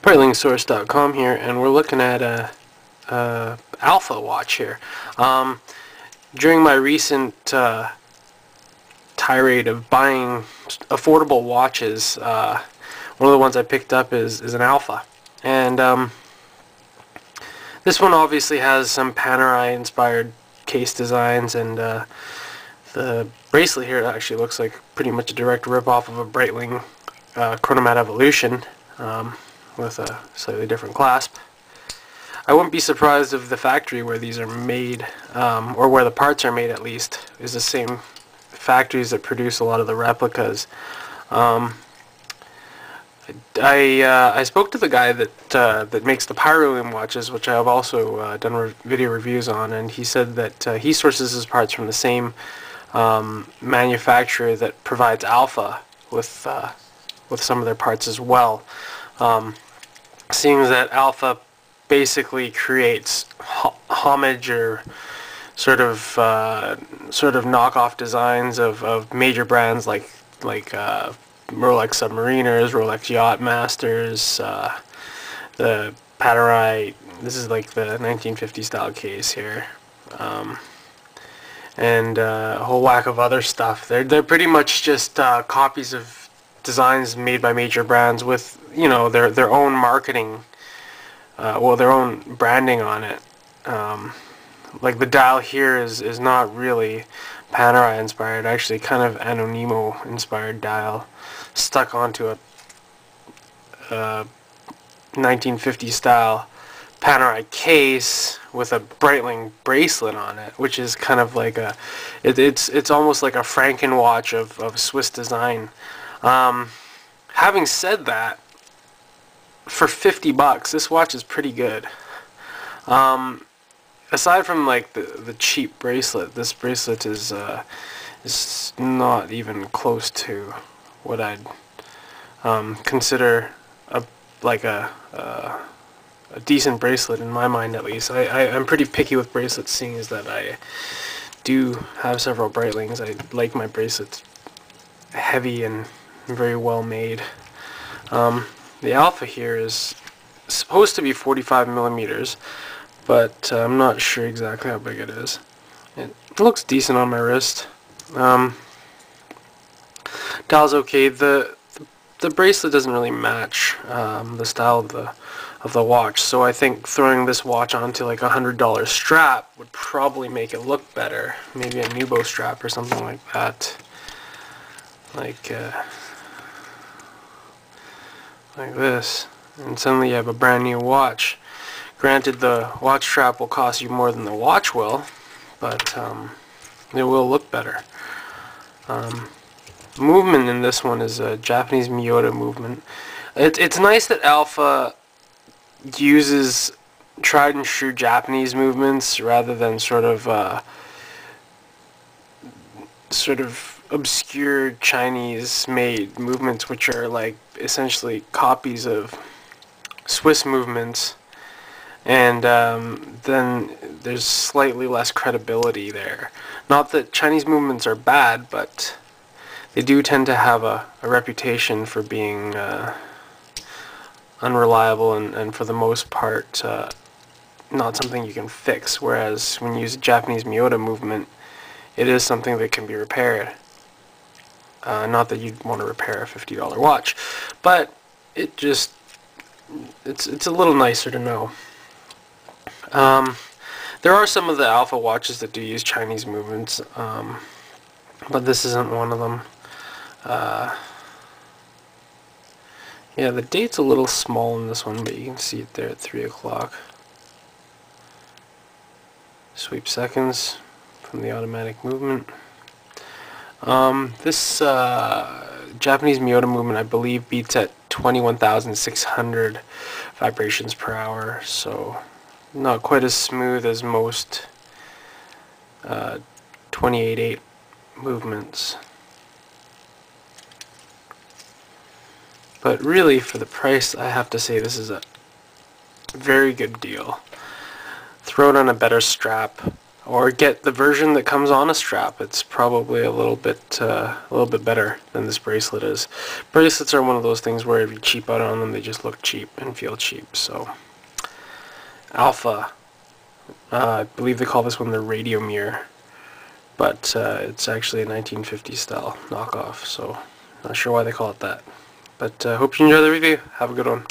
PritlingSource.com here, and we're looking at a Alpha watch here. During my recent tirade of buying affordable watches, one of the ones I picked up is an Alpha, and this one obviously has some Panerai inspired case designs, and the bracelet here actually looks like pretty much a direct rip-off of a Breitling Chronomat Evolution, with a slightly different clasp. I wouldn't be surprised if the factory where these are made, or where the parts are made at least, is the same factories that produce a lot of the replicas. I spoke to the guy that makes the Pyroleum watches, which I have also done video reviews on, and he said that he sources his parts from the same manufacturer that provides Alpha with some of their parts as well. Seeing that Alpha basically creates homage or sort of knockoff designs of major brands like Rolex Submariners, Rolex Yachtmasters, the Panerai. This is like the 1950 style case here, and a whole whack of other stuff. They're pretty much just copies of designs made by major brands with, you know, their own marketing, their own branding on it. Like the dial here is not really Panerai inspired, actually kind of Anonimo inspired dial stuck onto a 1950 style Panerai case with a Breitling bracelet on it, which is kind of like it's almost like a Franken-watch of Swiss design. Having said that, for $50, this watch is pretty good. Aside from like the cheap bracelet, this bracelet is not even close to what I'd consider a decent bracelet in my mind, at least. I'm pretty picky with bracelets, seeing as that I do have several Breitlings. I like my bracelets heavy and very well made. The Alpha here is supposed to be 45 millimeters, but I'm not sure exactly how big it is. It looks decent on my wrist. Dial's okay. The bracelet doesn't really match the style of the watch, so I think throwing this watch onto like $100 strap would probably make it look better. Maybe a Nubo strap or something like that. Like this, and suddenly you have a brand new watch. Granted, the watch strap will cost you more than the watch will, but it will look better. Movement in this one is a Japanese Miyota movement. It's nice that Alpha uses tried and true Japanese movements rather than sort of obscure Chinese-made movements, which are like essentially copies of Swiss movements, and then there's slightly less credibility there. Not that Chinese movements are bad, but they do tend to have a reputation for being unreliable and for the most part not something you can fix, whereas when you use a Japanese Miyota movement, it is something that can be repaired. Not that you'd want to repair a $50 watch, but it's a little nicer to know. There are some of the Alpha watches that do use Chinese movements, but this isn't one of them. Yeah, the date's a little small in this one, but you can see it there at 3 o'clock. Sweep seconds from the automatic movement. This Japanese Miyota movement, I believe, beats at 21,600 vibrations per hour, so not quite as smooth as most 28.8 movements. But really, for the price, I have to say this is a very good deal. Throw it on a better strap, or get the version that comes on a strap. It's probably a little bit better than this bracelet is. Bracelets are one of those things where if you cheap out on them, they just look cheap and feel cheap. So Alpha, I believe they call this one the radio mirror, but it's actually a 1950s style knockoff, so not sure why they call it that. But hope you enjoy the review. Have a good one.